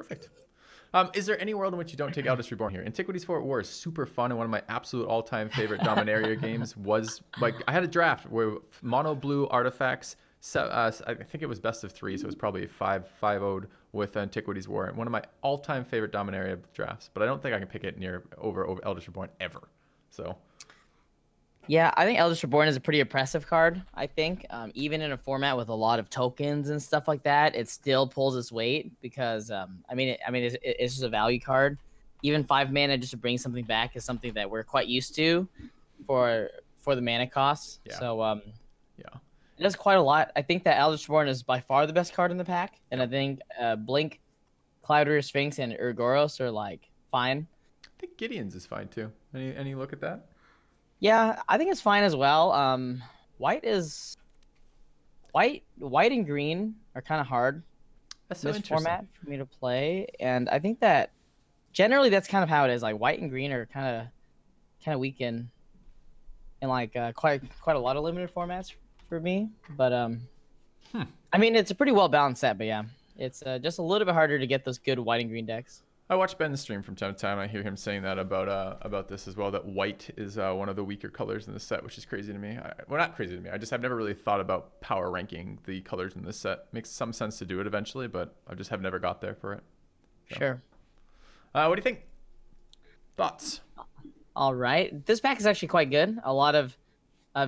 Perfect. Is there any world in which you don't take Eldest Reborn here? Antiquities Fort War is super fun, and one of my absolute all-time favorite Dominaria games was, like, I had a draft where mono blue artifacts, so, I think it was best of 3, so it was probably 5-0'd with Antiquities War. One of my all-time favorite Dominaria drafts, but I don't think I can pick it over Eldest Reborn ever. So, Yeah, I think Eldritch Reborn is a pretty oppressive card. I think even in a format with a lot of tokens and stuff like that, it still pulls its weight because it's just a value card. Even 5 mana just to bring something back is something that we're quite used to for the mana cost. yeah. So Yeah. it does quite a lot. I think that Eldritch Reborn is by far the best card in the pack, and Yep. I think Blink, Cloudrider Sphinx, and Urgoros are like fine. I think Gideon's is fine too. Any look at that? Yeah, I think it's fine as well. White is white and green are kind of hard That's in so this interesting. format for me to play, and I think that generally that's kind of how it is. Like white and green are kind of weak in like quite a lot of limited formats for me. But I mean it's a pretty well balanced set. But yeah, it's just a little bit harder to get those good white and green decks. I watch Ben's stream from time to time. I hear him saying that about this as well. That white is one of the weaker colors in the set, which is crazy to me. Well, not crazy to me. I've never really thought about power ranking the colors in this set. Makes some sense to do it eventually, but I just have never got there for it. So. Sure. What do you think? Thoughts? All right, this pack is actually quite good. A lot of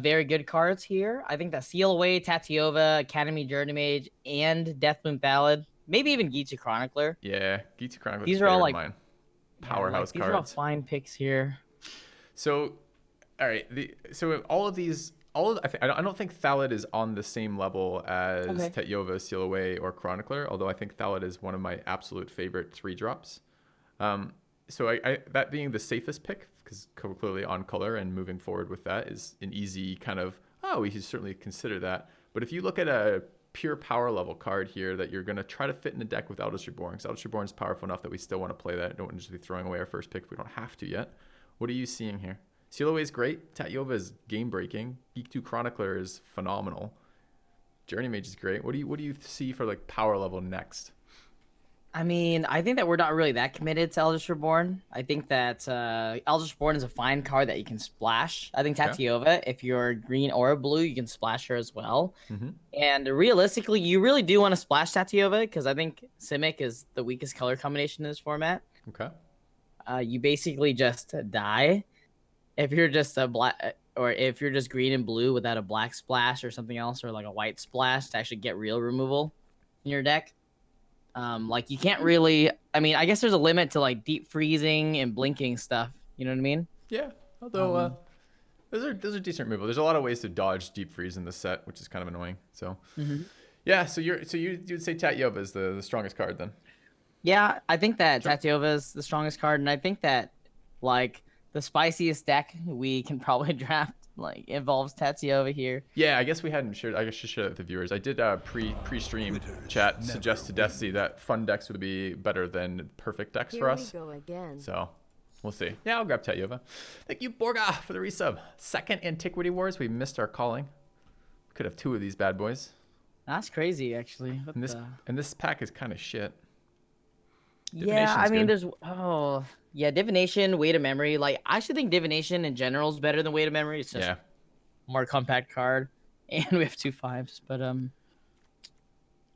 very good cards here. I think that Seal Away, Tatiova, Academy Journey Mage, and Deathloop Ballad, maybe even Geetsu Chronicler. Yeah, Geetsu Chronicler These is are all favorite like of mine. yeah, Powerhouse these are all cards. fine picks here. So, all right. So all of these, I don't think Thallid is on the same level as Tetyova, Seal Away, or Chronicler. Although I think Thallid is one of my absolute favorite 3-drops. So that being the safest pick, because clearly on color and moving forward with that is an easy kind of, we should certainly consider that. But if you look at a pure power level card here that you're going to try to fit in a deck with Eldest Reborn, because Eldest Reborn is powerful enough that we still want to play that. Don't want to just be throwing away our first pick if we don't have to yet. What are you seeing here? Seal Away is great. Tatyova is game breaking. Geek 2 Chronicler is phenomenal. Journey Mage is great. What do you see for like power level next? I mean, I think that we're not really that committed to Eldritch Reborn. I think that Eldritch Reborn is a fine card that you can splash. I think Tatiova, if you're green or blue, you can splash her as well. Mm-hmm. And realistically, you really do want to splash Tatiova because I think Simic is the weakest color combination in this format. Okay. You basically just die if you're just a black, or if you're just green and blue without a black splash or something else, or like a white splash to actually get real removal in your deck. Like you can't really. I mean, I guess there's a limit to like deep freezing and blinking stuff. You know what I mean? Yeah. Although those are decent removal. There's a lot of ways to dodge deep freeze in the set, which is kind of annoying. So yeah. So you'd say Tatyova is the strongest card then. Yeah, I think that Tatyova is the strongest card, and I think that like the spiciest deck we can probably draft like involves Tatyova here. Yeah, I guess we hadn't shared. I guess should share that with the viewers. I did pre-stream chat suggest to Deathsie that fun decks would be better than perfect decks for us. Here we go again. So we'll see. Yeah, I'll grab Tatyova. Thank you, Borga, for the resub. Second Antiquity Wars. We missed our calling. Could have 2 of these bad boys. That's crazy, actually. And this pack is kind of shit. Yeah, I mean, there's Divination, Weight of Memory. Like, I should think Divination in general is better than Weight of Memory. It's just a more compact card, and we have 2 5s. But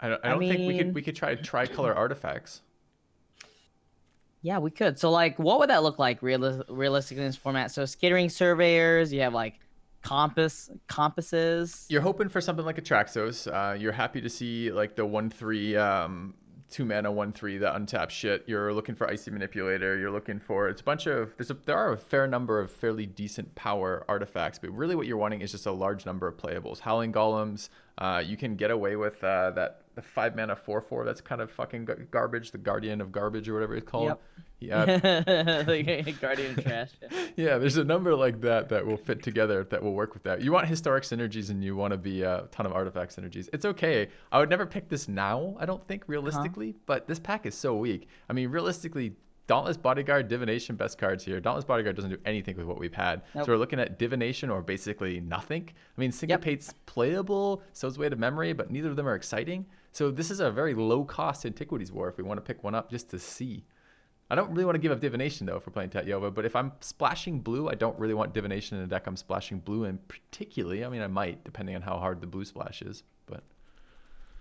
I don't think we could try tricolor artifacts. Yeah, we could. So, like, what would that look like realistically in this format? So, skittering surveyors. You have like compasses. You're hoping for something like a Traxos. You're happy to see like the 1/3 2 mana 1/3 that untap shit. You're looking for Icy Manipulator. You're looking for it's a bunch of there are a fair number of fairly decent power artifacts, but really what you're wanting is just a large number of playables. Howling Golems. You can get away with the 5 mana 4/4 that's kind of fucking garbage. The Guardian of Garbage or whatever it's called. Yep. Yeah. The Guardian of Trash. Yeah, there's a number like that will fit together that will work with that. You want historic synergies and you want to be a ton of artifact synergies. It's okay. I would never pick this now, I don't think, realistically, but this pack is so weak. I mean, realistically, Dauntless Bodyguard, Divination, best cards here. Dauntless Bodyguard doesn't do anything with what we've had. Nope. So we're looking at Divination or basically nothing. I mean, Syncopate's playable, so's Weight of Memory, but neither of them are exciting. So this is a very low-cost Antiquities War if we want to pick one up just to see. I don't really want to give up Divination, though, if we're playing Tatyova, but if I'm splashing blue, I don't really want Divination in a deck I'm splashing blue in particularly. I mean, I might, depending on how hard the blue splash is, but...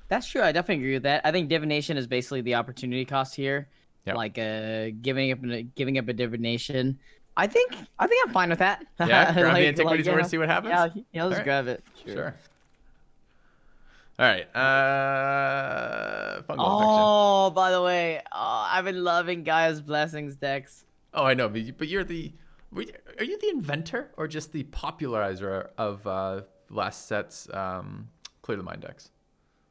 That's true. I definitely agree with that. I think divination is basically the opportunity cost here. Yep. Like giving up a divination. I think I'm fine with that. Yeah, grab the Antiquities War, see what happens? Yeah, let's grab it. Sure. All right. Fungal Oh, by the way, I've been loving Gaia's Blessings decks. Oh, I know, but you're are you the inventor or just the popularizer of last set's Clear the Mind decks?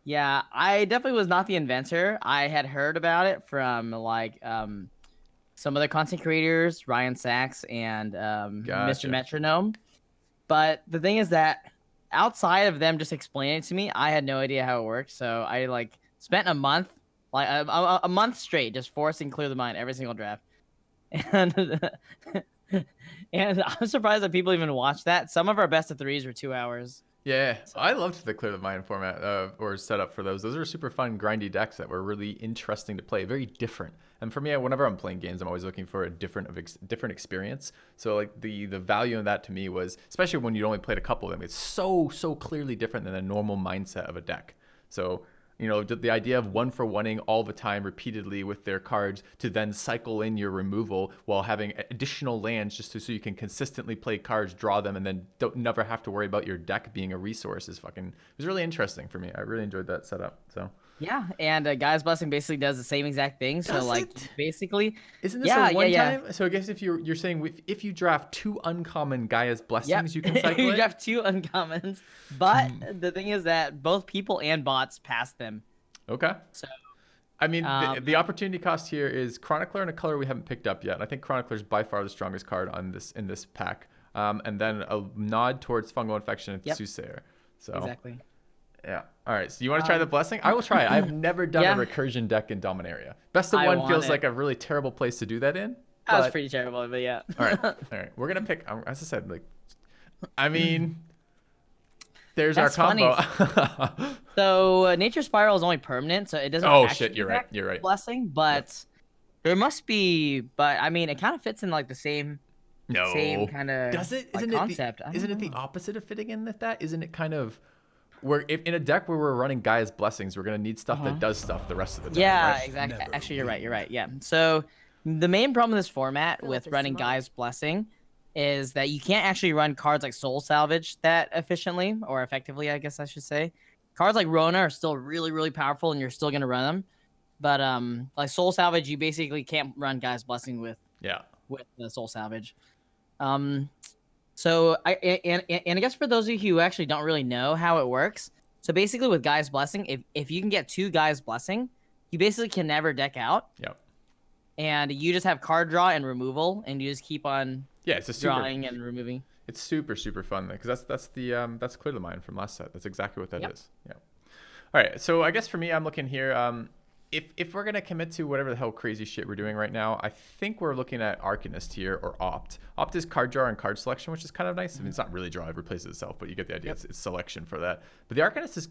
Yeah, I definitely was not the inventor. I had heard about it from like some other content creators, Ryan Sachs and Mr. Metronome. But the thing is that outside of them just explaining it to me, I had no idea how it worked. So I like spent a month, like a month straight, just forcing Clear the Mind every single draft. And and I'm surprised that people even watch that. Some of our best of threes were 2 hours. Yeah, so. I loved the Clear the Mind format or setup for those. Those are super fun, grindy decks that were really interesting to play, very different. And for me, whenever I'm playing games, I'm always looking for a different experience. So like the value in that to me was, especially when you only played a couple of them, it's so clearly different than the normal mindset of a deck. So you know, the idea of 1-for-1ing all the time repeatedly with their cards to then cycle in your removal while having additional lands just so you can consistently play cards, draw them, and then never have to worry about your deck being a resource is it was really interesting for me. I really enjoyed that setup. So yeah, and Gaia's Blessing basically does the same exact thing. So basically, isn't this a one time? So I guess if you're saying if you draft 2 uncommon Gaia's Blessings, you can cycle you draft 2 uncommons, but the thing is that both people and bots pass them. Okay. So I mean, the opportunity cost here is Chronicler in a color we haven't picked up yet. And I think Chronicler is by far the strongest card in this pack. And then a nod towards Fungal Infection and Soothsayer. So exactly. Yeah. All right. So you want to try the Blessing? I will try it. I've never done a recursion deck in Dominaria. Best of one feels like a really terrible place to do that in. That was pretty terrible, but yeah. All right. We're gonna pick. As I said, I mean, there's our combo. So Nature Spiral is only permanent, so it doesn't. Oh shit! You're right. You're right. Blessing, but there must be. But I mean, it kind of fits in like the same. Same kind of. Does it? Isn't concept? Isn't it the opposite of fitting in with that? Isn't it kind of? If in a deck where we're running Gaia's Blessings, we're gonna need stuff that does stuff the rest of the time. Yeah, right? exactly. Actually, you're right. Yeah. So the main problem with this format with running Gaia's Blessing is that you can't actually run cards like Soul Salvage that efficiently or effectively, I guess I should say. Cards like Rona are still really, really powerful, and you're still gonna run them. But like Soul Salvage, you basically can't run Gaia's Blessing with the Soul Salvage. So I guess for those of you who actually don't really know how it works, so basically with Gaia's Blessing, if you can get 2 Gaia's Blessing, you basically can never deck out. Yep. And you just have card draw and removal, and you just keep on drawing and removing. It's super fun because that's Clear the Mind from last set. That's exactly what that is. Yeah. All right. So I guess for me, I'm looking here. If we're gonna commit to whatever the hell crazy shit we're doing right now, I think we're looking at Arcanist here or Opt. Opt is card draw and card selection, which is kind of nice. I mean, it's not really draw; it replaces itself, but you get the idea. It's selection for that. But the Arcanist is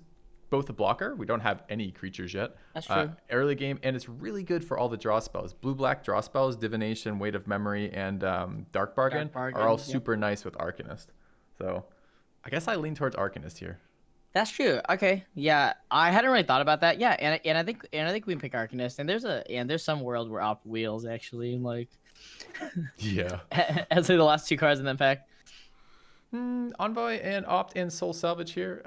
both a blocker. We don't have any creatures yet. That's true. Early game, and it's really good for all the draw spells. Blue-black draw spells, Divination, Weight of Memory, and Dark Bargain are all super nice with Arcanist. So I guess I lean towards Arcanist here. That's true. Okay. Yeah, I hadn't really thought about that. Yeah, and I think we can pick Arcanist. And there's some world where Opt wheels actually like. Yeah. As the last 2 cards in that pack. Envoy and Opt and Soul Salvage here.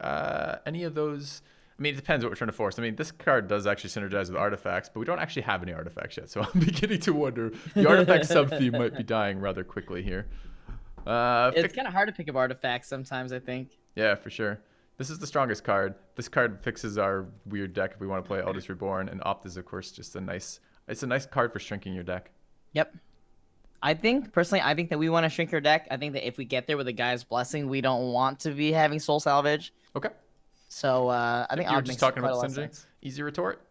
Any of those? I mean, it depends what we're trying to force. I mean, this card does actually synergize with artifacts, but we don't actually have any artifacts yet. So I'm beginning to wonder the artifact sub-theme might be dying rather quickly here. It's kind of hard to pick up artifacts sometimes, I think. Yeah, for sure. This is the strongest card. This card fixes our weird deck if we want to play Eldest Reborn, and Opt is, of course, just it's a nice card for shrinking your deck. Yep. Personally, I think that we want to shrink our deck. I think that if we get there with a Gaia's Blessing, we don't want to be having Soul Salvage. Okay. So I think you were just talking about synergy. Easy retort.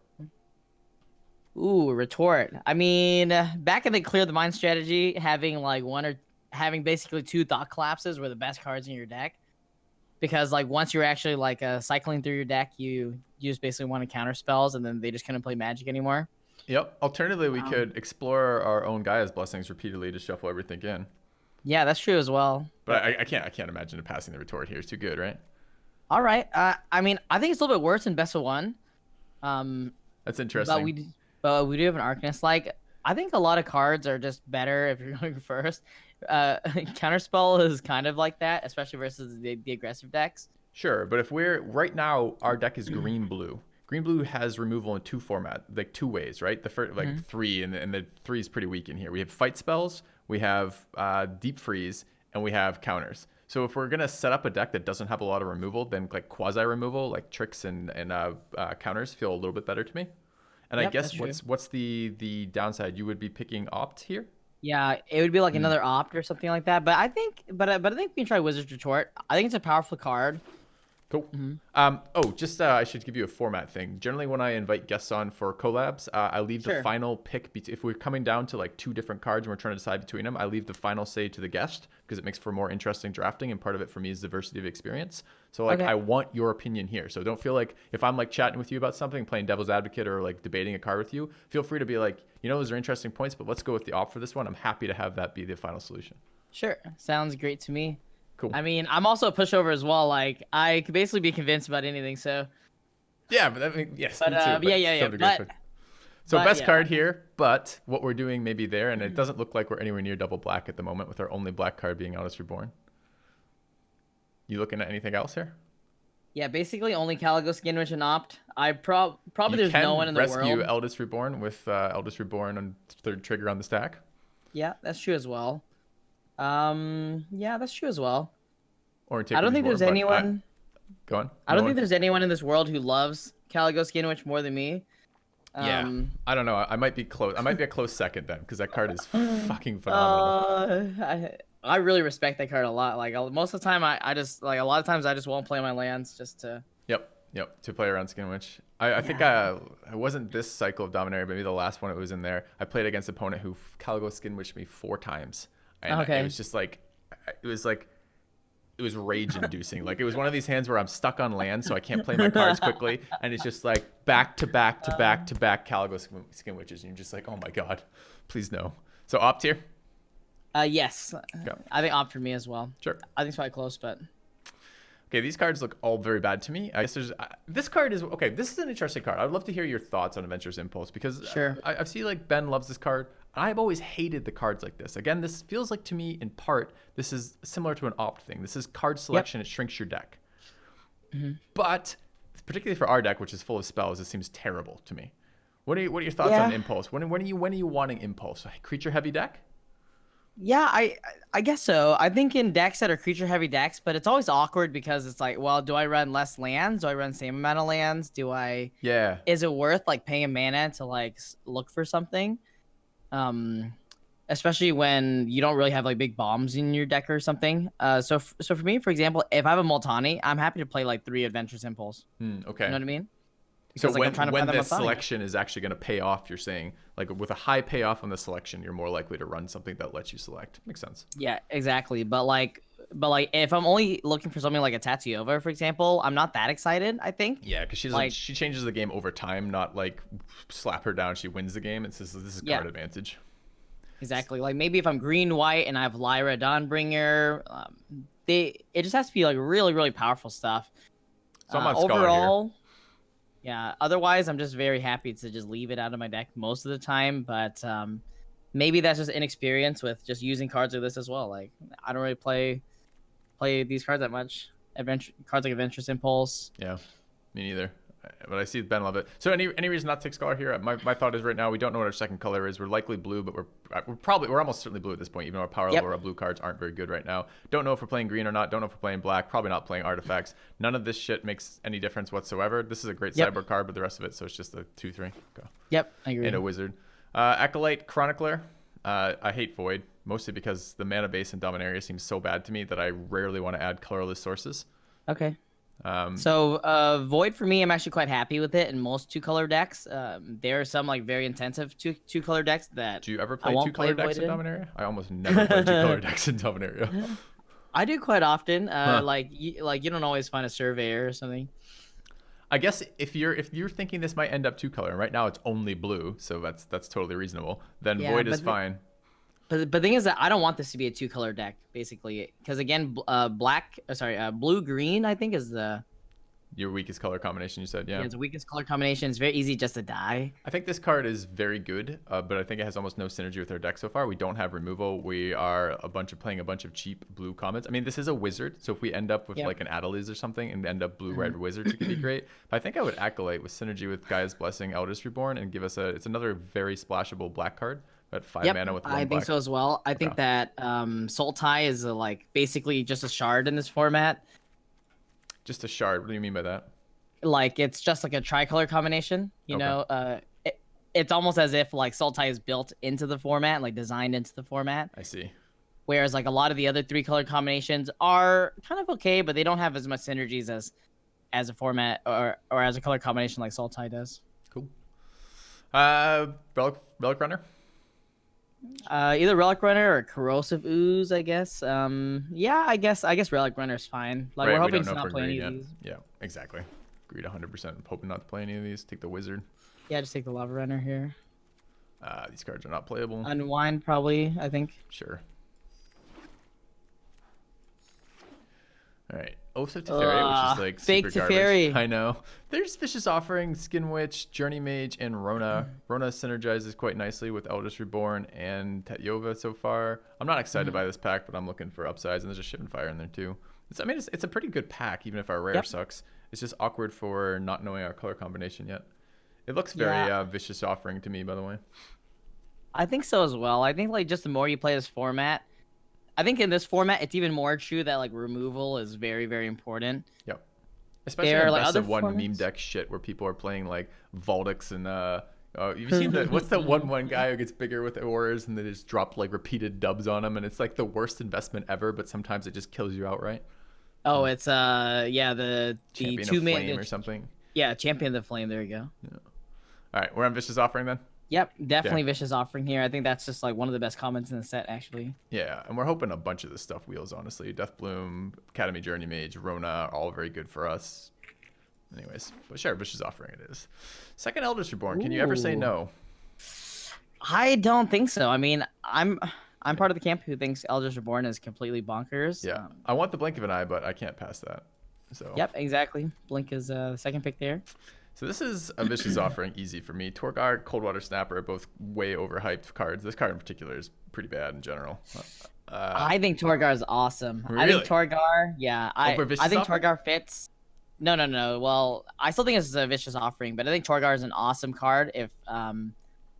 Ooh, retort. I mean, back in the Clear the Mind strategy, having basically 2 Thought Collapses were the best cards in your deck. because like once you're actually like cycling through your deck, you just basically want to counter spells, and then they just couldn't play Magic anymore. Yep. Alternatively, we Um, could explore our own Gaia's blessings repeatedly to shuffle everything in. yeah, that's true as well. But But I can't imagine it passing the retort here. It's too good, right? all right, I mean, I think it's a little bit worse than Best of One. Um, That's but interesting. we do have an Arcanist. Like I think a lot of cards are just better if you're going first. Counterspell is kind of like that, especially versus the aggressive decks. Sure, but if we're right now, our deck is green blue. Green blue has removal in two format, like two ways, right? The first, like Mhm. three, and the three is pretty weak in here. We have fight spells, we have deep freeze, and we have counters. So if we're gonna set up a deck that doesn't have a lot of removal, then like quasi removal, like tricks and counters feel a little bit better to me. And I Yep, that's guess true. what's the downside? You would be picking opt here. Yeah, it would be like Hmm. another opt or something like that. But I think, but I think we can try Wizard's Retort. I think it's a powerful card. Cool. Hmm. Oh, just I should give you a format thing. Generally, when I invite guests on for collabs, I leave the Sure. final pick. If we're coming down to like two different cards and we're trying to decide between them, I leave the final say to the guest because it makes for more interesting drafting. And part of it for me is diversity of experience. So like, Okay. I want your opinion here. So don't feel like if I'm like chatting with you about something, playing devil's advocate or like debating a card with you, feel free to be like, those are interesting points, but let's go with the opt for this one. I'm happy to have that be the final solution. Sure. Sounds great to me. Cool. I mean, I'm also a pushover as well. Like I could basically be convinced about anything. So, Yeah, but I mean, yes, but me too. yeah, But yeah, yeah. some degree. So But best yeah. card here, but what we're doing may be there, and it doesn't look like we're anywhere near double black at the moment with our only black card being Eldest Reborn. You looking at anything else here? Yeah, basically only Caligo Skinwich and Opt. I probably You there's no one can in the rescue world. Eldest Reborn with Eldest Reborn on third trigger on the stack. Yeah, that's true as well. Yeah, that's true as well. Or I take don't Rouge think War, there's but anyone. go on. I No don't think one? there's anyone in this world who loves Caligo Skinwich more than me. Yeah. Um, I don't know. I might be close. I might be a close second then, because that card is fucking phenomenal. I really respect that card a lot. Like most of the time, I just like a lot of times I just won't play my lands just to. Yep. To play around Skinwich. I think Yeah. it wasn't this cycle of Dominaria, but maybe the last one it was in there. I played against an opponent who Caligo Skinwiched me 4 times. And it Okay. was just like, it was like, it was rage inducing. Like it was one of these hands where I'm stuck on land, so I can't play my cards quickly. And it's just like back to back to back to back Caligo Skinwitches. And you're just like, oh my God, please no. So opt here. Yes. Go. I think Opt for me as well. Sure. I think it's probably close, but Okay, these cards look all very bad to me. I guess there's this card is okay. This is an interesting card. I'd love to hear your thoughts on Adventurous Impulse because sure. I see like Ben loves this card. I've always hated the cards like this. Again, this feels like to me in part this is similar to an opt thing. This is card selection. It shrinks your deck. But particularly for our deck, which is full of spells, it seems terrible to me. What are your thoughts on Yeah. Impulse? When are you wanting Impulse? Creature heavy deck? Yeah, I guess so. I think in decks that are creature heavy decks, but it's always awkward because it's like, well, do I run less lands? Do I run same amount of lands? Yeah. Is it worth like paying a mana to like look for something? Especially when you don't really have like big bombs in your deck or something. So for me, for example, if I have a Multani, I'm happy to play like 3 Adventurous Impulse. Okay. You know what I mean? So Because like I'm trying to when find the this Multani. selection is actually going to pay off, you're saying like with a high payoff on the selection, you're more likely to run something that lets you select. Makes sense. Yeah, exactly. But like if I'm only looking for something like a Tatiova, for example, I'm not that excited, I think. Yeah, because Like she changes the game over time, not like slap her down, she wins the game. It's just, this is yeah, card advantage. exactly. Like maybe if I'm green white and I have Lyra Dawnbringer, it just has to be like really really powerful stuff. So I'm on Scholar here. Overall, yeah. Otherwise, I'm just very happy to just leave it out of my deck most of the time. But maybe that's just inexperience with just using cards like this as well. Like I don't really play these cards that much. Cards like Adventurous Impulse. Yeah, me neither. But I see Ben love it. So any reason not to take Scholar here? My thought is right now we don't know what our second color is. We're likely blue, but we're almost certainly blue at this point. Even though our power level, our blue cards aren't very good right now. Don't know if we're playing green or not. Don't know if we're playing black. Probably not playing artifacts. None of this shit makes any difference whatsoever. This is a great sideboard card, but the rest of it, so it's just a 2/3. Go. Yep, I agree. And a wizard. Acolyte Chronicler. I hate Void mostly because the mana base in Dominaria seems so bad to me that I rarely want to add colorless sources. Okay. So Void for me, I'm actually quite happy with it in most 2-color decks. There are some like very intensive two-color decks that Do you ever I play won't 2-color decks Void in Dominaria? I almost never play 2-color decks in Dominaria. I do quite often. Huh. Like you don't always find a surveyor or something. I guess if you're thinking this might end up two color, and right now it's only blue, so that's totally reasonable. Then Yeah, void is fine. but the thing is that I don't want this to be a two color deck, basically, because again, blue green I think is the Your weakest color combination, you said, yeah, yeah. it's the weakest color combination. It's very easy just to die. I think this card is very good, but I think it has almost no synergy with our deck so far. We don't have removal. We are playing a bunch of cheap blue commons. I mean, this is a wizard, so if we end up with Yep. like an Adeliz or something and end up blue-red Mhm. wizards, it could be great. But I think I would Acolyte with synergy with Gaia's Blessing, Eldest Reborn, and give us it's another very splashable black card. At 5 mana Yep, with I one think black. so as well. I Okay. think that Soul Tie is like basically just a shard in this format. Just a shard. What do you mean by that? Like it's just like a tricolor combination. Okay. It's almost as if like Soul Tie is built into the format, like designed into the format. I see. Whereas like a lot of the other three color combinations are kind of okay, but they don't have as much synergies as a format or as a color combination like Soul Tie does. Cool. Relic Runner. Either Relic Runner or Corrosive Ooze, I guess. Yeah, I guess Relic Runner's fine. Like we're Right. We hoping don't to know if not we're play any green of yet. these. Yeah. Exactly. Agreed 100%. Hoping not to play any of these. Take the wizard. Yeah, just take the Lava Runner here. These cards are not playable. Unwind probably, I think. Sure. All right. Oath of Teferi, which is like Fake super garbage. Teferi. I know. There's Vicious Offering, Skin Witch, Journey Mage, and Rona. Rona synergizes quite nicely with Eldest Reborn and Tetyova so far. I'm not excited by this pack, but I'm looking for upsides, and there's a Shivan Fire in there too. It's a pretty good pack, even if our rare Yep. sucks. It's just awkward for not knowing our color combination yet. It looks very Yeah, Vicious Offering to me, by the way. I think so as well. I think like just the more you play this format, I think in this format it's even more true that like removal is very, very important. Yep. Especially There are in like best other of one meme formats. deck shit where people are playing like Valdix and you've seen the what's the one guy who gets bigger with auras and they just drop like repeated dubs on him and it's like the worst investment ever, but sometimes it just kills you outright. Oh, it's yeah, the Champion of two man Flame or something. yeah, Champion of the Flame, there you go. Yeah. All right, we're on Vicious Offering then. Yep, Yeah. definitely Vicious Offering here. I think that's just like one of the best comments in the set actually. Yeah, and we're hoping a bunch of this stuff wheels, honestly. Death Bloom, Academy Journey Mage, Rona, all very good for us. Anyways, but sure, Vicious Offering it is. Second Eldest Reborn, can you ever say Ooh. no? I don't think so. I mean, I'm part of the camp who thinks Eldritch Reborn is completely bonkers. Yeah, I want the blink of an eye, but I can't pass that. So Yep, exactly. Blink is the second pick there. So this is a Vicious Offering, easy for me. Torgar, Coldwater Snapper are both way overhyped cards. This card in particular is pretty bad in general. I think Torgar is awesome. I Really? think Torgar, yeah, I Over Vicious I think Offering? Torgar fits. No. Well, I still think it's a Vicious Offering, but I think Torgar is an awesome card. If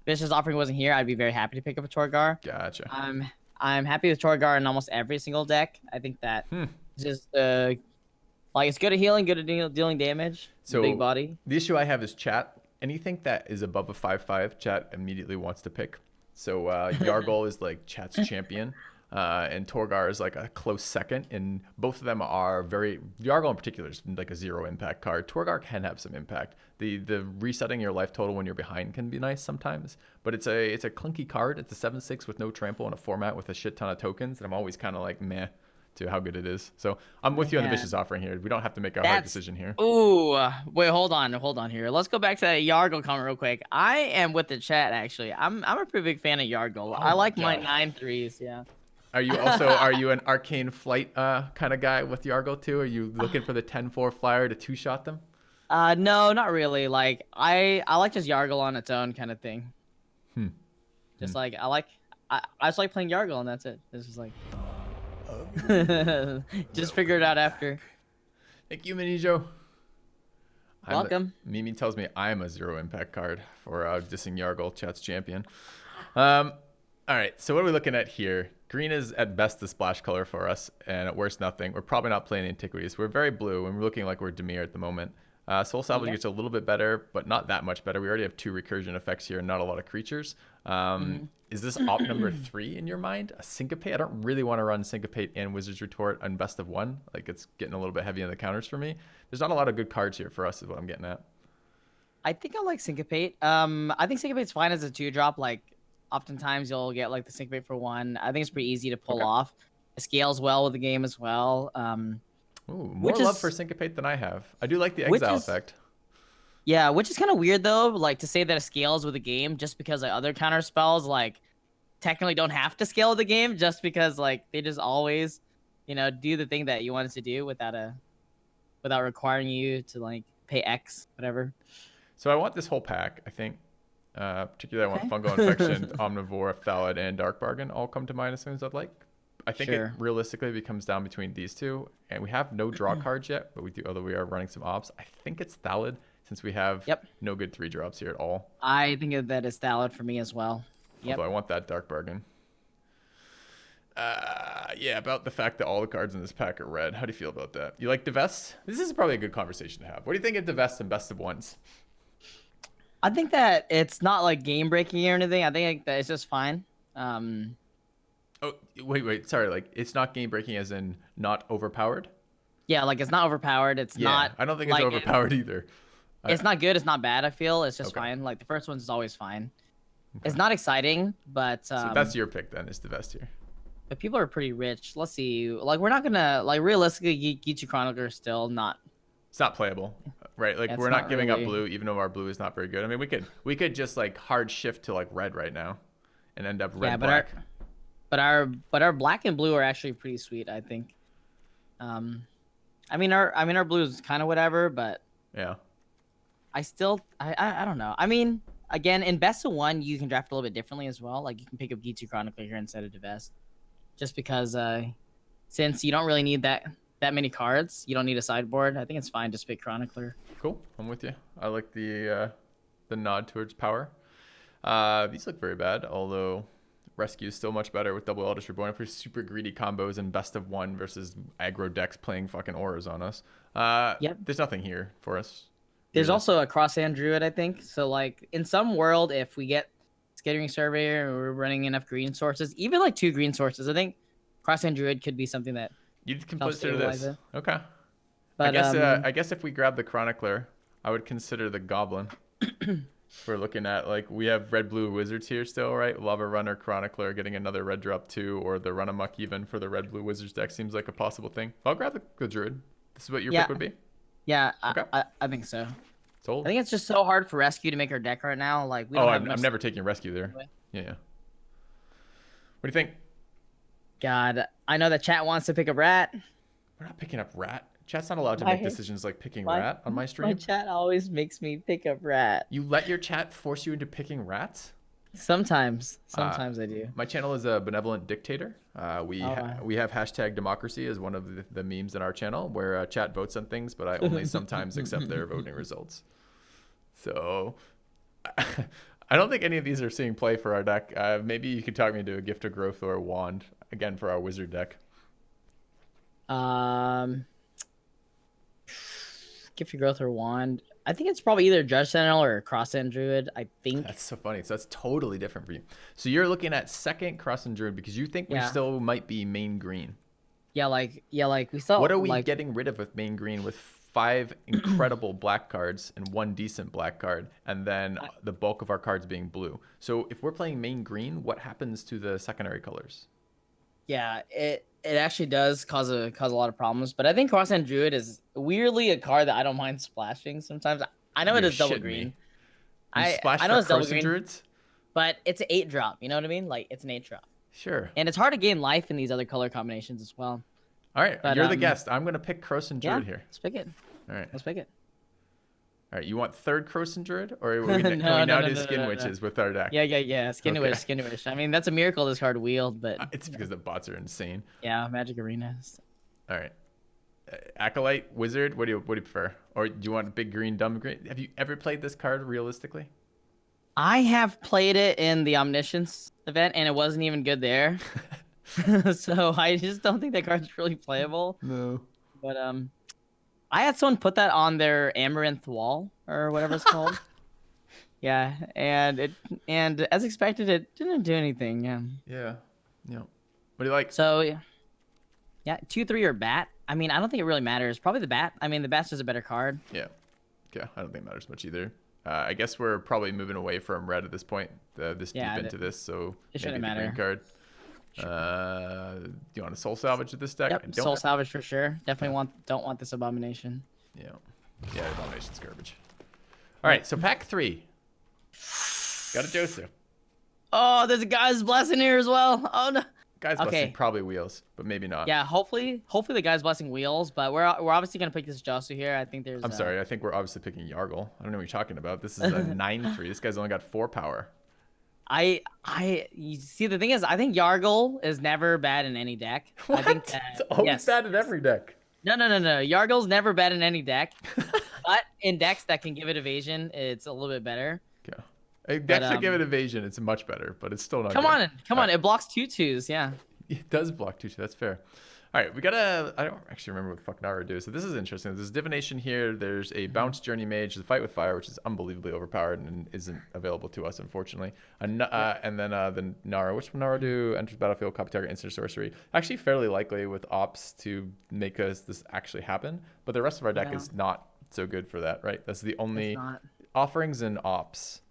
Vicious Offering wasn't here, I'd be very happy to pick up a Torgar. Gotcha. I'm happy with Torgar in almost every single deck. I think that just like it's good at healing, good at dealing damage. So Big body. the issue I have is chat. Anything that is above a 5/5, chat immediately wants to pick. So Yargol is like chat's champion. And Torgar is like a close second, and both of them are very. Yargol in particular is like a zero impact card. Torgar can have some impact. The resetting your life total when you're behind can be nice sometimes, but it's a clunky card. It's a 7/6 with no trample in a format with a shit ton of tokens, and I'm always kind of like meh to how good it is. So I'm with you on the Yeah. Vicious Offering here. We don't have to make a hard decision here. Ooh, wait, hold on here. Let's go back to that Yargle comment real quick. I am with the chat actually. I'm a pretty big fan of Yargle. I like my God. 9/3s. Yeah. Are you an Arcane Flight kind of guy with Yargol too? Are you looking for the 10/4 flyer to two-shot them? No, not really. Like I like just Yargle on its own kind of thing. Just like I just like playing Yargle and that's it. This is like just figure it out after. Thank you, Mini Joe. Welcome. Mimi tells me I'm a zero impact card for dissing Yargol, chat's champion. All right, so what are we looking at here? Green is at best the splash color for us, and at worst nothing. We're probably not playing Antiquities. We're very blue, and we're looking like we're Demir at the moment. Soul Salvage gets a little bit better, but not that much better. We already have 2 recursion effects here and not a lot of creatures. Is this op number 3 in your mind? A Syncopate? I don't really want to run Syncopate and Wizard's Retort on best of 1. Like, it's getting a little bit heavy on the counters for me. There's not a lot of good cards here for us is what I'm getting at. I think I like Syncopate. I think Syncopate's fine as a 2-drop. Like, oftentimes you'll get like the Syncopate for 1. I think it's pretty easy to pull off. It scales well with the game as well. Ooh, more Which love for is Syncopate than I have. I do like the which exile is effect. yeah, which is kind of weird though. Like to say that it scales with the game just because like other counter spells like technically don't have to scale with the game just because like they just always, do the thing that you want it to do without requiring you to like pay X whatever. So I want this whole pack, I think. Particularly, I want Okay. Fungal Infection, Omnivore, Phthalid, and Dark Bargain all come to mind as soon as I'd like. I think it Sure. realistically becomes down between these two, and we have no draw cards yet, but we do, although we are running some obs. I think it's Phthalid since we have Yep. no good 3 drops here at all. I think that is valid for me as well. Although Yep. I want that Dark Bargain. Yeah, about the fact that all the cards in this pack are red. How do you feel about that? You like Divest? This is probably a good conversation to have. What do you think of Divest and Best of Ones? I think that it's not like game breaking or anything. I think that it's just fine. Um, Oh, wait. Sorry, like it's not game breaking as in not overpowered? yeah, like it's not overpowered. It's Yeah, not I don't think it's like overpowered either. it's not good. It's not bad. I feel it's just Okay. fine. Like the first one's always fine. It's Okay. not exciting, but So that's your pick then, is Divest here. but people are pretty rich. Let's see. Like we're not gonna like realistically Geechu Chronicler is still not. It's not playable, right? Like It's we're not not giving up really. blue, even though our blue is not very good. I mean, we could just like hard shift to like red right now, and end up Yeah, red black. but our black and blue are actually pretty sweet. I think. Um, our blue is kind of whatever, but Yeah. I don't know. I mean, again, in best of one, you can draft a little bit differently as well. Like you can pick up Geechu Chronicler here instead of Divest, just because since you don't really need that many cards, you don't need a sideboard. I think it's fine just pick Chronicler. Cool. I'm with you. I like the nod towards power. These look very bad, although Rescue is still much better with double Eldritch Reborn for super greedy combos and best of one versus aggro decks playing fucking auras on us. Yep. There's nothing here for us. There's Really. also a Crosshand Druid, I think. So like in some world, if we get Scattering Surveyor and we're running enough green sources, even like 2 green sources, I think Crosshand Druid could be something that You'd helps consider stabilize this. it. Okay. But I guess if we grab the Chronicler, I would consider the Goblin. We're looking at like we have red blue wizards here still, right? Lava Runner, Chronicler, getting another red drop too, or the Run Amok even for the red blue wizards deck seems like a possible thing. I'll grab the Druid. This is what your yeah, pick would be. yeah, Okay. I think so. Sold. I think it's just so hard for Rescue to make our deck right now. Like we Oh, don't have I'm much. never taking Rescue there. Yeah. What do you think? God, I know that chat wants to pick a rat. We're not picking up Rat. Chat's not allowed to My make decisions like picking my Rat on my my stream. chat always makes me pick a rat. You let your chat force you into picking rats? Sometimes Uh, I do. My channel is a benevolent dictator. We wow. we have hashtag democracy as one of the memes in our channel where chat votes on things, but I only sometimes accept their voting results. So I don't think any of these are seeing play for our deck. Maybe you could talk me into a Gift of Growth or a Wand again for our wizard deck. Gift of Growth or Wand. I think it's probably either Judge Sentinel or Cross-End Druid. I think. That's so funny. So that's totally different for you. So you're looking at second Cross and Druid because you think we Yeah. still might be main green. Yeah, like we saw. What are we like, getting rid of with main green with 5 incredible black cards and 1 decent black card, and then the bulk of our cards being blue? So if we're playing main green, what happens to the secondary colors? Yeah, it actually does cause a lot of problems. But I think Cross-End Druid is weirdly a card that I don't mind splashing sometimes. I know it You're is double shitting green. me. You splash I know for it's double Crossing green, Druids? but it's an 8-drop. You know what I mean? Like it's an 8-drop, Sure. and it's hard to gain life in these other color combinations as well. All right, But, you're the guest. I'm gonna pick Crossing Yeah, Druid here. let's pick it. All right. Let's pick it. All right. You want third Crossing Druid, or No, can we now no, do no, Skin no, no. Witches with our deck? Yeah. Skin Okay. Wish, Skin Wish. I mean, that's a miracle this card wield, but It's because the bots are insane. yeah, Magic Arena. All right. Acolyte, Wizard, what do you prefer? Or do you want big green, dumb green? Have you ever played this card realistically? I have played it in the Omniscience event, and it wasn't even good there. So I just don't think that card's really playable. No. But I had someone put that on their Amaranth wall or whatever it's called. Yeah, and as expected, it didn't do anything. Yeah. Yeah. Yeah. What do you like? So yeah, 2-3 or bat. I mean, I don't think it really matters. Probably the bat. I mean, the bat's just a better card. Yeah. Yeah. I don't think it matters much either. I guess we're probably moving away from red at this point, this deep into this, so it maybe shouldn't the green matter. card. Sure. Do you want to soul salvage with this deck? I Yep, don't. soul salvage for sure. Definitely Okay. don't want this abomination. Yeah. Yeah, Domination's garbage. All Yep. right, so pack 3. Got a Josu. Oh, there's a guy's blessing here as well. Oh no. Guy's blessing Okay. probably wheels, but maybe not. Yeah, hopefully the guy's blessing wheels, but we're obviously gonna pick this Josu here. I think there's I'm sorry, I think we're obviously picking Yargle. I don't know what you're talking about. This is a 9-3. This guy's only got 4 power. You see, the thing is, I think Yargle is never bad in any deck. What? I think It's always yes. bad in every deck. No. Yargle's never bad in any deck, but in decks that can give it evasion, it's a little bit better. Yeah. Decks that give it evasion, it's much better, but it's still not Come good. on, it blocks 2/2s, yeah. It does block 2-2, that's fair. All right, we gotta. I don't actually remember what the fuck Nara do. So this is interesting. There's divination here. There's a bounce journey mage. The fight with fire, which is unbelievably overpowered and isn't available to us, unfortunately. And then the Nara. Which Nara do? Enters battlefield, copy target, instant sorcery. Actually, fairly likely with ops to make this actually happen. But the rest of our deck is not so good for that, right? That's the only offerings and ops.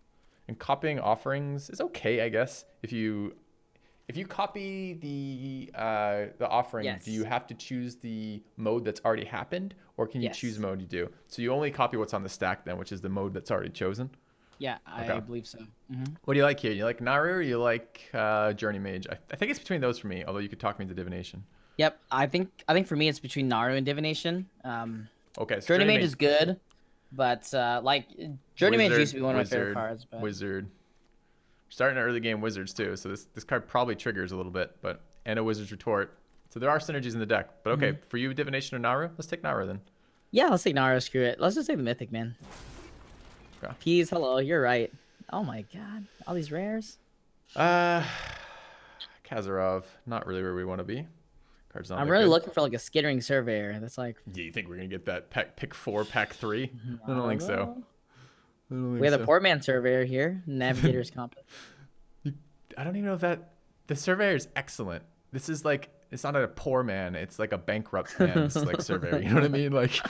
And copying offerings is okay, I guess. If you copy the offering, do you have to choose the mode that's already happened, or can you choose mode you do? So you only copy what's on the stack then, which is the mode that's already chosen? Yeah, I believe so. What do you like here? You like Naru or you like Journey Mage? I think it's between those for me, although you could talk me into Divination. Yep, I think for me it's between Naru and Divination. Okay, so Journey Mage is good, but like Journey Mage used to be one of my favorite cards. But... Wizard. Starting an early game Wizards too, so this card probably triggers a little bit, and a Wizard's Retort. So there are synergies in the deck. But okay, for you, Divination or Naru? Let's take Naru then. Yeah, let's take Naru. Screw it. Let's just take the Mythic, man. Okay. Peas, hello. You're right. Oh my god, all these rares. Kazarov, not really where we want to be. Card's not. I'm really looking for like a Skittering Surveyor. That's like. Yeah, you think we're gonna get that pick 4, pack 3? I don't think so. We have the Poor Man Surveyor here, Navigator's Compass. I don't even know if the Surveyor is excellent. This is like, it's not a poor man, it's like a bankrupt man's like Surveyor. You know what I mean? Like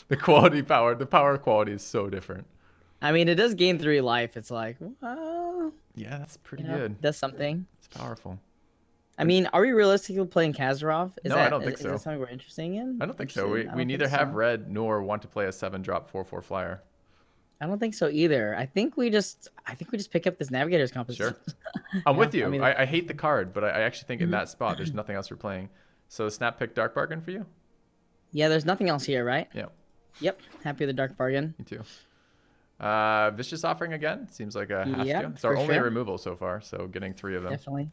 the power quality is so different. I mean, it does gain 3 life. It's like, well, yeah, that's pretty good. That's something. It's powerful. I mean, are we realistically playing Kazarov? No, I don't think so. Is that something we're interested in? I don't think so. We neither have red nor want to play a 7-drop 4/4 flyer. I don't think so either. I think we just pick up this Navigator's Compass. Sure. I'm with you. I mean, I hate the card, but I actually think in that spot there's nothing else we're playing. So snap pick Dark Bargain for you? Yeah, there's nothing else here, right? Yeah. Yep. Happy with the Dark Bargain. Me too. Vicious Offering again. Seems like a have to. It's our only removal so far, so getting 3 of them. Definitely.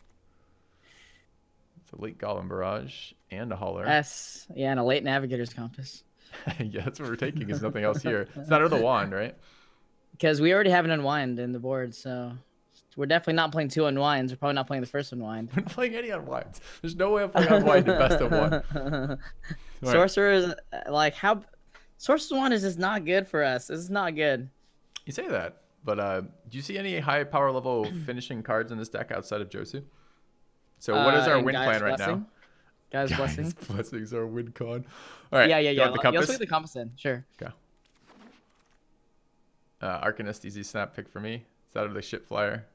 It's a late Golem Barrage and a Hauler. Yes. Yeah, and a late Navigator's Compass. Yeah, that's what we're taking. There's nothing else here. It's not the wand, right? Because we already have an Unwind in the board, so we're definitely not playing 2 Unwinds. We're probably not playing the first Unwind. We're not playing any Unwinds. There's no way I'm playing Unwind in best of 1. Sorcerer is like how... Sorcerer's Wand is just not good for us. This is not good. You say that, but do you see any high power level finishing cards in this deck outside of Josu? So what is our win plan right now? Guy's Blessing. Blessings are win con. All right. Yeah. The compass? You'll see the compass in. Sure. Okay. Arcanist, easy snap pick for me. It's out of the ship flyer.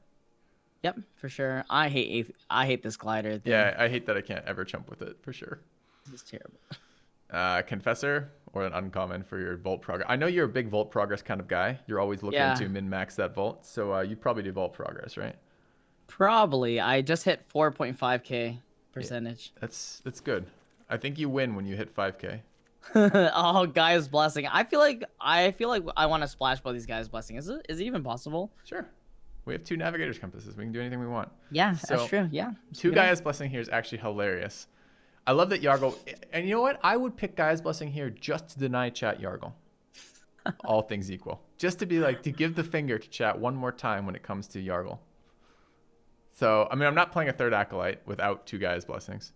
Yep, for sure. I hate this glider thing. Yeah, I hate that I can't ever chump with it, for sure. This is terrible. Confessor or an uncommon for your Vault Progress. I know you're a big Vault Progress kind of guy. You're always looking to min-max that Vault. So you probably do Vault Progress, right? Probably. I just hit 4.5k percentage. Yeah, that's good. I think you win when you hit 5k. Oh, Guy's Blessing. I feel like I want to splash both these Guy's Blessing. Is it even possible? Sure. We have 2 Navigator's Compasses. We can do anything we want. Yeah, that's true. Yeah. 2 Gaia's Blessing here is actually hilarious. I love that Yargle... And you know what? I would pick Gaia's Blessing here just to deny chat Yargle. All things equal. Just to be like, to give the finger to chat one more time when it comes to Yargle. So, I mean, I'm not playing a 3rd Acolyte without 2 Gaia's Blessings.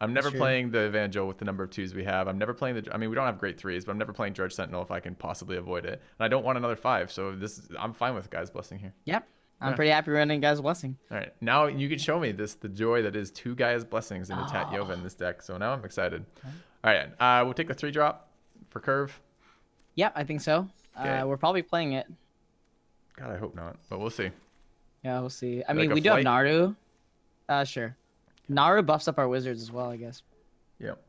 I'm never playing the Evangel with the number of 2s we have. I'm never playing the... I mean, we don't have great 3s, but I'm never playing Drudge Sentinel if I can possibly avoid it. And I don't want another 5, so I'm fine with Gaia's Blessing here. Yep. I'm pretty happy running Guy's Blessing. All right, now you can show me the joy that is 2 Gaia's Blessings into Tat Yova in this deck. So now I'm excited. Okay. All right, we'll take the 3-drop for curve. Yep, I think so. Okay. We're probably playing it. God, I hope not, but we'll see. Yeah, we'll see. I mean, we do have Naru. Sure. Naru buffs up our wizards as well, I guess. Yep.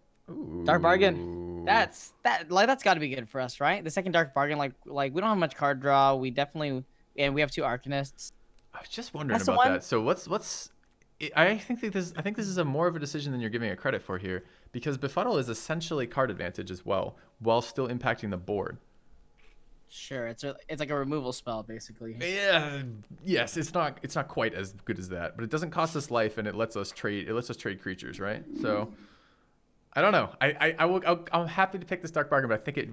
Dark bargain. Ooh. That's got to be good for us, right? The second dark bargain, like we don't have much card draw. We definitely and we have 2 arcanists. I was just wondering That's the about one. that. So I think this is a more of a decision than you're giving it credit for here, because befuddle is essentially card advantage as well, while still impacting the board. Sure, it's like a removal spell basically. Yeah, yes, it's not quite as good as that, but it doesn't cost us life and it lets us trade creatures, right? So I don't know. I'm happy to take this dark bargain, but I think it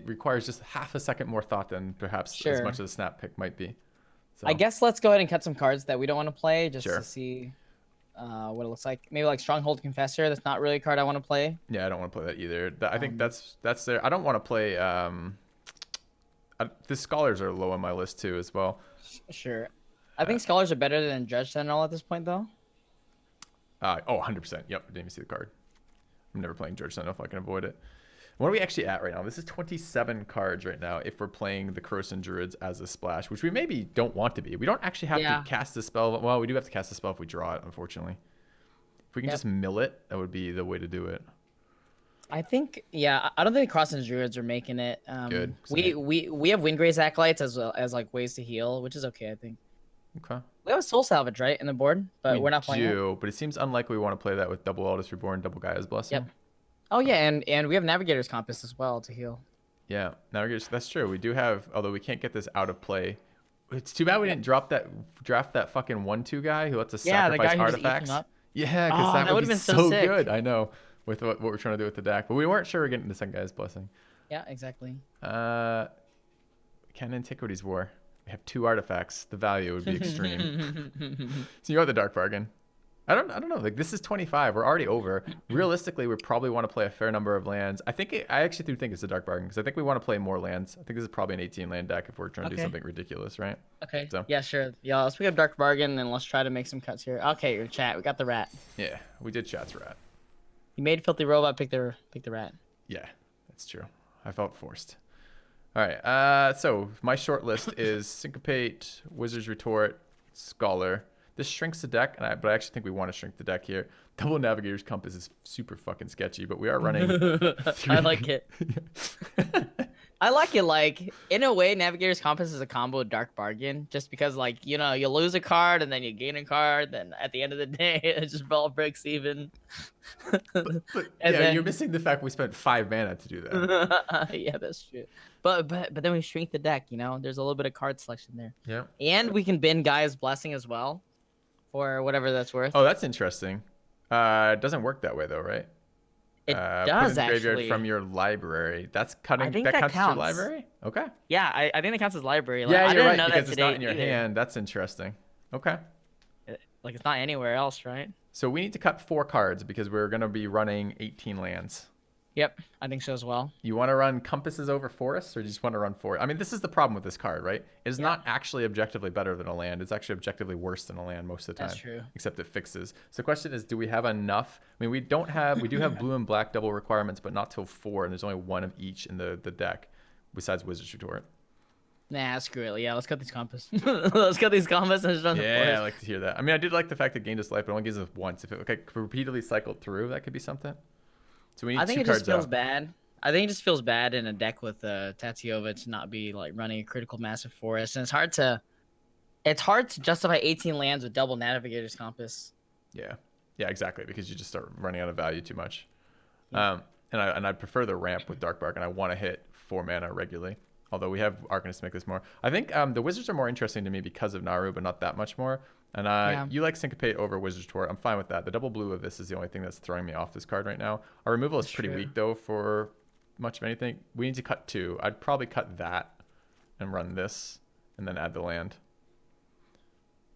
requires just half a second more thought than perhaps as much Sure. as a snap pick might be. I So guess let's go ahead and cut some cards that we don't want to play just to sure. see what it looks like. Maybe like Stronghold Confessor. That's not really a card I want to play. Yeah, I don't want to play that either. I think Um, that's there. I don't want to play. The scholars are low on my list too as well. sure. I Uh, think Scholars are better than Judge Sentinel at this point, though. 100%. Yep, I didn't even see the card. I'm never playing George Sentinel if I can avoid it. What are we actually at right now? This is 27 cards right now if we're playing the Corrosive Druids as a splash, which we maybe don't want to be. We don't actually have to Yeah. cast the spell. Well, we do have to cast the spell if we draw it, unfortunately. If we can Yep. just mill it, that would be the way to do it. I think, yeah, I don't think Crossing Druids are making it. Good. We have Windgrace Acolytes as well as like ways to heal, which is okay, I think. Okay. We have a Soul Salvage, right, in the board, but We we're not playing it. do, but it seems unlikely we want to play that with double Eldest Reborn, double Gaia's Blessing. Yep. Oh yeah, and we have Navigator's Compass as well to heal. Yeah, that's true. We do have, although we can't get this out of play. It's too bad we didn't draft that fucking 1/2 guy who lets us Yeah, the sacrifice guy who just eats them artifacts. up. Yeah, because Oh, that that would would've be been so so sick. good. I know, with what we're trying to do with the deck, but we weren't sure we're getting the second guy's blessing. Yeah, exactly. Can Antiquities War. We have 2 artifacts. The value would be extreme. So you are the dark bargain. I don't know. Like, this is 25. We're already over. Realistically, we probably want to play a fair number of lands. I actually do think it's a dark bargain because I think we want to play more lands. I think this is probably an 18 land deck if we're trying to do Okay. something ridiculous, right? Okay. So Yeah, sure. Yeah, let's pick up Dark Bargain and let's try to make some cuts here. Okay, your chat. We got the rat. yeah, we did Chat's Rat. You made Filthy Robot pick the rat. Yeah, that's true. I felt forced. All right. So my short list is Syncopate, Wizard's Retort, Scholar. This shrinks the deck, but I actually think we want to shrink the deck here. Double Navigator's Compass is super fucking sketchy, but we are running. I like it. I like it. Like, in a way, Navigator's Compass is a combo Dark Bargain, just because, like, you know, you lose a card and then you gain a card, then at the end of the day, it just all breaks even. But And yeah, then- you're missing the fact we spent 5 mana to do that. Yeah, that's true. But then we shrink the deck. You know, there's a little bit of card selection there, Yeah. and we can bin Gaia's Blessing as well, for whatever that's worth. Oh, that's interesting. It doesn't work that way though, right? It Put does in the graveyard actually. from your library. That's cutting. I think that that counts as your counts. library. Okay. Yeah, I think that counts as library. Like, Yeah, I you're didn't right know because that it's today not in your either. hand. That's interesting. Okay. Like, it's not anywhere else, right? So we need to cut 4 cards because we're gonna be running 18 lands. Yep, I think so as well. You want to run compasses over forests, or do you just want to run forest? I mean, this is the problem with this card, right? It's not actually objectively better than a land. It's actually objectively worse than a land most of the time. That's true. Except it fixes. So the question is, do we have enough? I mean, we do have blue and black double requirements, but not till 4, and there's only 1 of each in the deck, besides Wizard's Retort. Nah, screw it. Yeah, let's cut these compass. Let's cut these compass and just run the Yeah, I forest. like to hear that. I mean, I did like the fact it gained us life, but it only gives us once. If it repeatedly cycled through, that could be something. So we need I think 2 it just cards feels out. bad. I think it just feels bad in a deck with Tatyova to not be like running a critical massive forest, and it's hard to justify 18 lands with double Navigator's Compass. Yeah, exactly, because you just start running out of value too much. Yeah. And I prefer the ramp with Dark Bark, and I want to hit 4 mana regularly. Although we have Arcanists to make this more. I think the Wizards are more interesting to me because of Naru, but not that much more. And you like Syncopate over Wizard's Tour. I'm fine with that. The double blue of this is the only thing that's throwing me off this card right now. Our removal is pretty weak, though, for much of anything. We need to cut 2. I'd probably cut that and run this, and then add the land.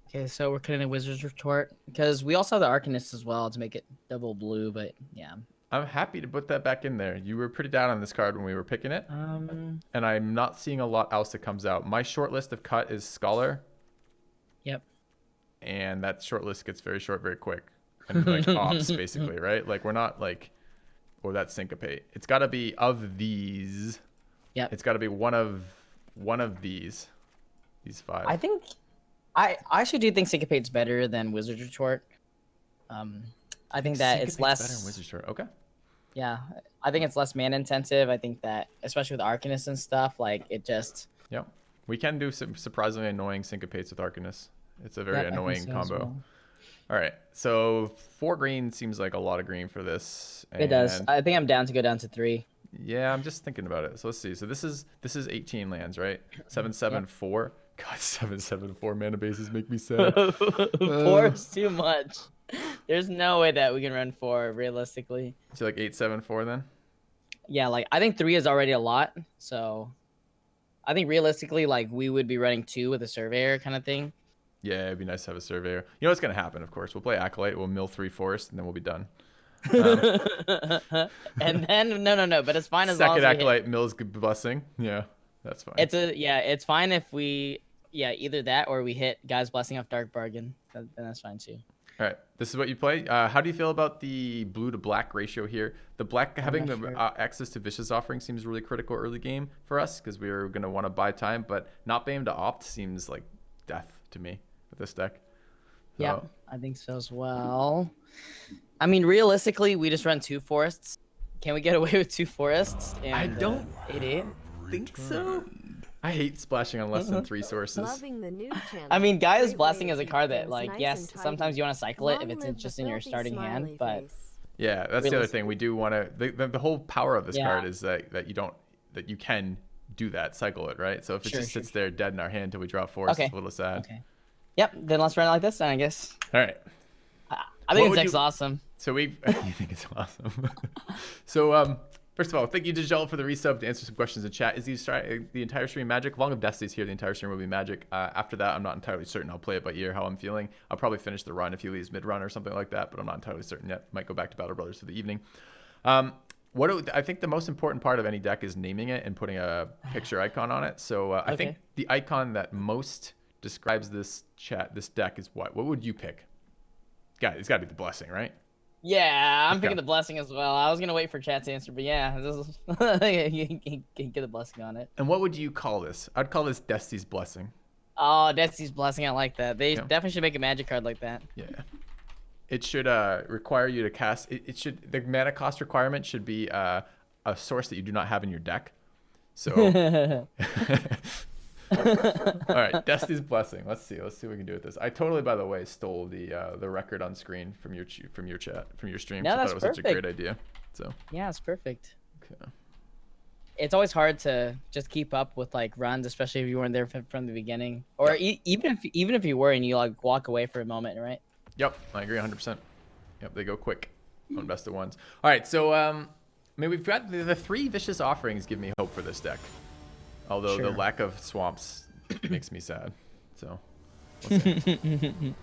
Okay, so we're cutting the Wizard's Retort because we also have the Arcanist as well to make it double blue. But yeah, I'm happy to put that back in there. You were pretty down on this card when we were picking it. And I'm not seeing a lot else that comes out. My short list of cut is Scholar. Yep. And that short list gets very short very quick. And like ops, basically, right? Like we're not like, or that Syncopate. It's got to be of these. Yep. It's got to be one of these 5. I think I actually do think Syncopate's better than Wizard Retort. I think that it's Syncopate's better than less. Wizard Short. Okay. Yeah, I think it's less mana intensive. I think that, especially with Arcanist and stuff, like it just. Yep. We can do some surprisingly annoying Syncopates with Arcanist. It's a very Yep, I think annoying so as combo. well. All right. So 4 green seems like a lot of green for this. It does. And I think I'm down to go down to 3. yeah, I'm just thinking about it. So let's see. So this is 18 lands, right? 7/7/4. God, 7/7/4 mana bases make me sad. Four is too much. There's no way that we can run 4 realistically. So like 8/7/4 then? Yeah, like I think 3 is already a lot. So I think realistically, like we would be running 2 with a Surveyor kind of thing. Yeah, it'd be nice to have a Surveyor. You know what's gonna happen? Of course, we'll play Acolyte. We'll mill 3 Forest, and then we'll be done. And then no, but it's fine as long Second as we Acolyte mills Blessing. Yeah, that's fine. it's fine if we either that or we hit Guy's Blessing off Dark Bargain. Then that's fine too. All right, this is what you play. How do you feel about the blue to black ratio here? The black having the sure. access to Vicious Offering seems really critical early game for us because we are going to want to buy time, but not being able to opt seems like death to me with this deck. Yeah, I think so as well. I mean, realistically, we just run 2 forests. Can we get away with 2 forests? And, I don't 8/8? think so. I hate splashing on less than 3 sources. I mean, Gaia's Blessing is a card that, like, yes, sometimes you want to cycle it if it's just in your starting hand, but yeah, that's the other thing. We do want to. The whole power of this card is that you can do that, cycle it, right? So if it just sits there dead in our hand until we draw 4, it's a little sad. Okay. Yep. Then let's run it like this, then I guess. All right. I think this deck's awesome. So you think it's awesome. So first of all, thank you to Jell for the resub to answer some questions in chat. Is the entire stream Magic? Long of Deathsie's here, the entire stream will be Magic. After that, I'm not entirely certain. I'll play it by ear how I'm feeling. I'll probably finish the run if he leaves mid-run or something like that, but I'm not entirely certain yet. Might go back to Battle Brothers for the evening. I think the most important part of any deck is naming it and putting a picture icon on it. So I think the icon that most describes this deck is what? What would you pick? It's got to be the Blessing, right? Yeah, I'm picking the Blessing as well. I was gonna wait for chat to answer, but yeah, this is you can get the Blessing on it. And what would you call this? I'd call this Deathsie's Blessing. Oh, Deathsie's Blessing. I like that. They definitely should make a Magic card like that. Yeah. It should require you to cast. The mana cost requirement should be a source that you do not have in your deck. So. All right, Deathsie's Blessing. Let's see what we can do with this. I totally, by the way, stole the record on screen from your stream. No, I thought that's it was such a great idea. So. Yeah, it's perfect. Okay. It's always hard to just keep up with like runs, especially if you weren't there from the beginning, or even if you were and you like walk away for a moment, right? Yep, I agree 100%. Yep, they go quick on best of ones. All right, so I mean we've got the 3 Vicious Offerings give me hope for this deck. Although the lack of swamps makes me sad. So, we'll see.